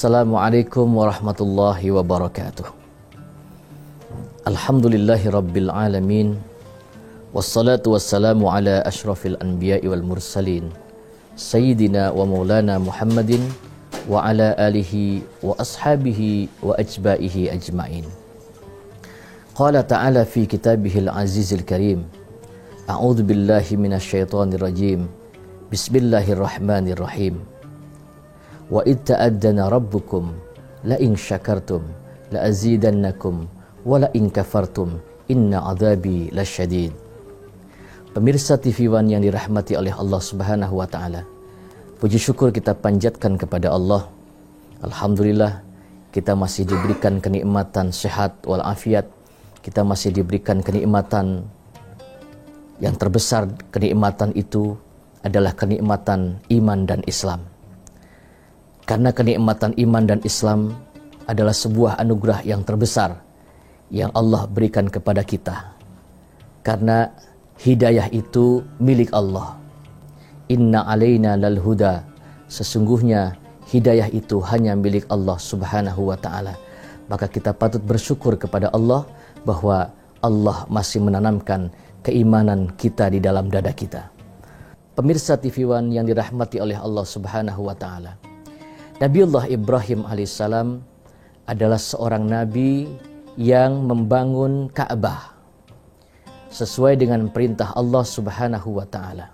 Assalamualaikum warahmatullahi wabarakatuh. Alhamdulillahi rabbil alamin. Wassalatu wassalamu ala ashrafil anbiya'i wal mursalin Sayyidina wa maulana Muhammadin wa ala alihi wa ashabihi wa ajba'ihi ajma'in. Qala ta'ala fi kitabihil azizil karim. A'udzu billahi minasyaitonir rajim. Bismillahirrahmanirrahim. Wa id ta'addana rabbukum la in syakartum la azidannakum wa la in kafartum inna adzabi lasyadid. Pemirsa TV One yang dirahmati oleh Allah Subhanahu wa taala. Puji syukur kita panjatkan kepada Allah. Alhamdulillah kita masih diberikan kenikmatan sehat wal afiat. Kita masih diberikan kenikmatan yang terbesar. Kenikmatan itu adalah kenikmatan iman dan Islam. Karena kenikmatan iman dan Islam adalah sebuah anugerah yang terbesar yang Allah berikan kepada kita. Karena hidayah itu milik Allah. Inna alaina lal huda. Sesungguhnya hidayah itu hanya milik Allah Subhanahu wa taala. Maka kita patut bersyukur kepada Allah bahwa Allah masih menanamkan keimanan kita di dalam dada kita. Pemirsa TV One yang dirahmati oleh Allah Subhanahu wa taala. Nabiullah Ibrahim alaihissalam adalah seorang nabi yang membangun Ka'bah sesuai dengan perintah Allah Subhanahu wa taala.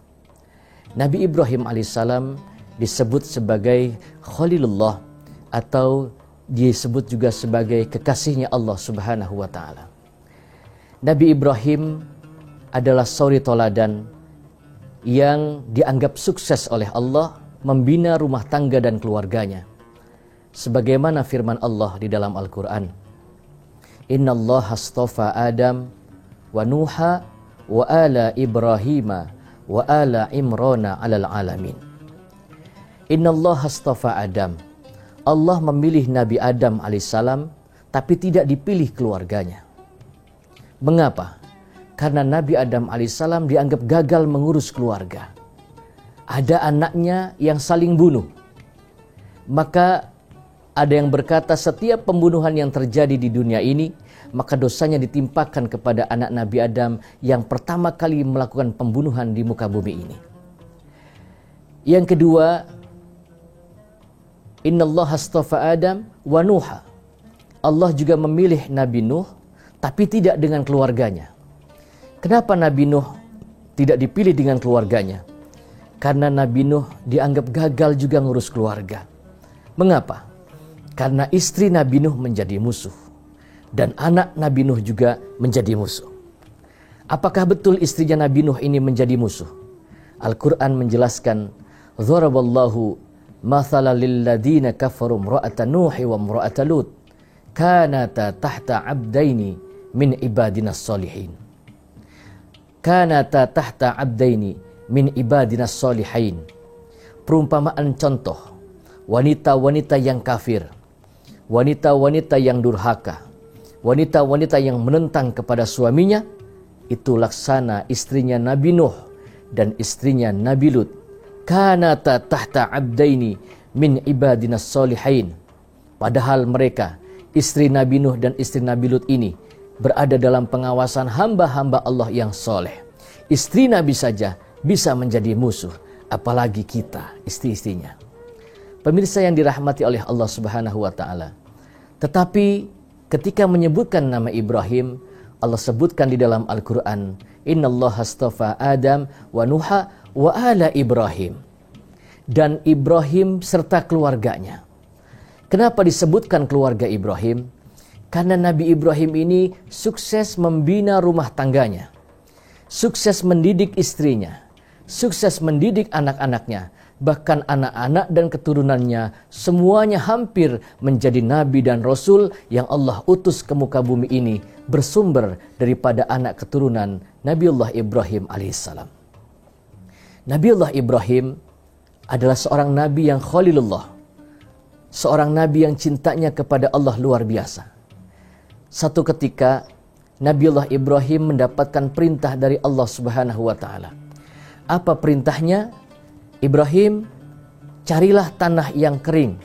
Nabi Ibrahim alaihissalam disebut sebagai Khalilullah atau disebut juga sebagai kekasihnya Allah Subhanahu wa taala. Nabi Ibrahim adalah suri toladan yang dianggap sukses oleh Allah membina rumah tangga dan keluarganya. Sebagaimana firman Allah di dalam Al-Quran. Innallaha astafa Adam wa Nuha wa ala Ibrahima wa ala Imrana alal alamin. Innallaha astafa Adam. Allah memilih Nabi Adam alaihissalam tapi tidak dipilih keluarganya. Mengapa? Karena Nabi Adam alaihissalam dianggap gagal mengurus keluarga. Ada anaknya yang saling bunuh. Maka ada yang berkata setiap pembunuhan yang terjadi di dunia ini, maka dosanya ditimpakan kepada anak Nabi Adam yang pertama kali melakukan pembunuhan di muka bumi ini. Yang kedua, Innallaha astafa Adam wa Nuha. Allah juga memilih Nabi Nuh, tapi tidak dengan keluarganya. Kenapa Nabi Nuh tidak dipilih dengan keluarganya? Karena Nabi Nuh dianggap gagal juga ngurus keluarga. Mengapa? Karena istri Nabi Nuh menjadi musuh. Dan anak Nabi Nuh juga menjadi musuh. Apakah betul istrinya Nabi Nuh ini menjadi musuh? Al-Quran menjelaskan, Dharaballahu mathala lilladina kafaru mra'ata Nuhi wa mra'ata Lut. Kanata tahta abdaini min ibadina salihin. Kanata tahta abdaini min ibadinas solihain. Perumpamaan contoh wanita-wanita yang kafir, wanita-wanita yang durhaka, wanita-wanita yang menentang kepada suaminya, itu laksana istrinya Nabi Nuh dan istrinya Nabi Lut. Kanata tahta abdaini min ibadinas solihain. Padahal mereka, istri Nabi Nuh dan istri Nabi Lut ini berada dalam pengawasan hamba-hamba Allah yang soleh. Istri Nabi saja bisa menjadi musuh, apalagi kita, istri-istrinya. Pemirsa yang dirahmati oleh Allah Subhanahu wa taala. Tetapi ketika menyebutkan nama Ibrahim, Allah sebutkan di dalam Al-Quran, Innallaha astafa Adam wa Nuha wa ala Ibrahim. Dan Ibrahim serta keluarganya. Kenapa disebutkan keluarga Ibrahim? Karena Nabi Ibrahim ini sukses membina rumah tangganya. Sukses mendidik istrinya. Sukses mendidik anak-anaknya. Bahkan anak-anak dan keturunannya semuanya hampir menjadi nabi dan rasul yang Allah utus ke muka bumi ini bersumber daripada anak keturunan Nabiullah Ibrahim alaihissalam. Nabiullah Ibrahim adalah seorang nabi yang khalilullah. Seorang nabi yang cintanya kepada Allah luar biasa. Satu ketika Nabiullah Ibrahim mendapatkan perintah dari Allah Subhanahu wa taala. Apa perintahnya? Ibrahim, carilah tanah yang kering,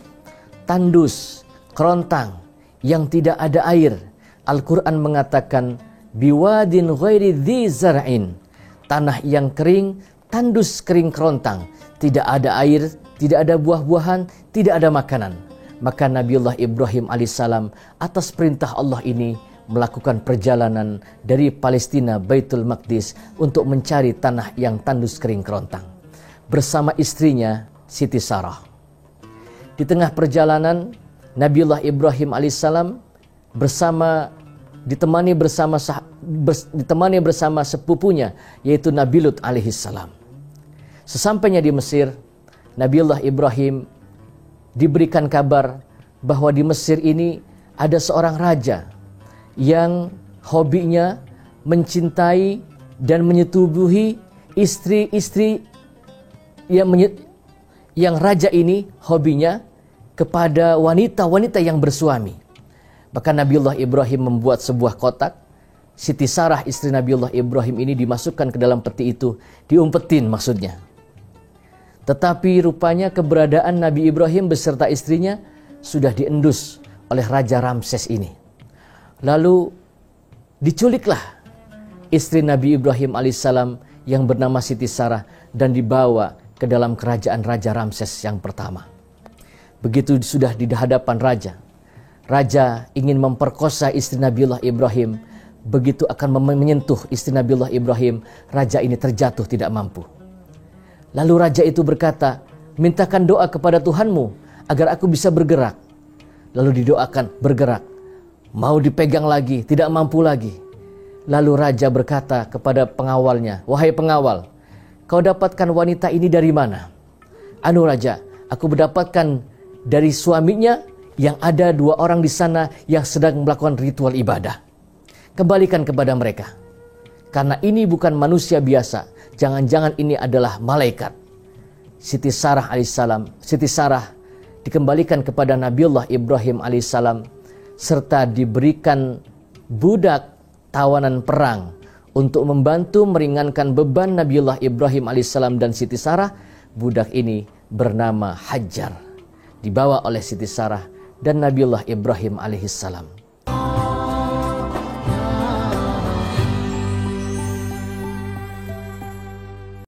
tandus, kerontang yang tidak ada air. Al-Quran mengatakan biwadin ghairi dzi zar'in, tanah yang kering, tandus, kering, kerontang, tidak ada air, tidak ada buah-buahan, tidak ada makanan. Maka Nabiullah Ibrahim alaihissalam atas perintah Allah ini melakukan perjalanan dari Palestina Baitul Maqdis untuk mencari tanah yang tandus, kering, kerontang bersama istrinya Siti Sarah. Di tengah perjalanan Nabiullah Ibrahim alaihissalam ditemani bersama sepupunya yaitu Nabi Lut alaihissalam. Sesampainya di Mesir, Nabiullah Ibrahim diberikan kabar bahwa di Mesir ini ada seorang raja yang hobinya mencintai dan menyetubuhi istri-istri yang raja ini hobinya kepada wanita-wanita yang bersuami. Maka Nabiullah Ibrahim membuat sebuah kotak. Siti Sarah istri Nabiullah Ibrahim ini dimasukkan ke dalam peti itu, diumpetin maksudnya. Tetapi rupanya keberadaan Nabi Ibrahim beserta istrinya sudah diendus oleh Raja Ramses ini. Lalu diculiklah istri Nabi Ibrahim alaihissalam yang bernama Siti Sarah dan dibawa ke dalam kerajaan Raja Ramses yang pertama. Begitu sudah di hadapan raja, raja ingin memperkosa istri Nabiullah Ibrahim. Begitu akan menyentuh istri Nabiullah Ibrahim, raja ini terjatuh tidak mampu. Lalu raja itu berkata, mintakan doa kepada Tuhanmu agar aku bisa bergerak. Lalu didoakan, bergerak. Mau dipegang lagi, tidak mampu lagi. Lalu raja berkata kepada pengawalnya, wahai pengawal, kau dapatkan wanita ini dari mana? Anu raja, aku mendapatkan dari suaminya yang ada 2 orang di sana yang sedang melakukan ritual ibadah. Kembalikan kepada mereka. Karena ini bukan manusia biasa. Jangan-jangan ini adalah malaikat. Siti Sarah dikembalikan kepada Nabiullah Ibrahim alaihissalam serta diberikan budak tawanan perang untuk membantu meringankan beban Nabiullah Ibrahim alaihissalam dan Siti Sarah. Budak ini bernama Hajar, dibawa oleh Siti Sarah dan Nabiullah Ibrahim alaihissalam.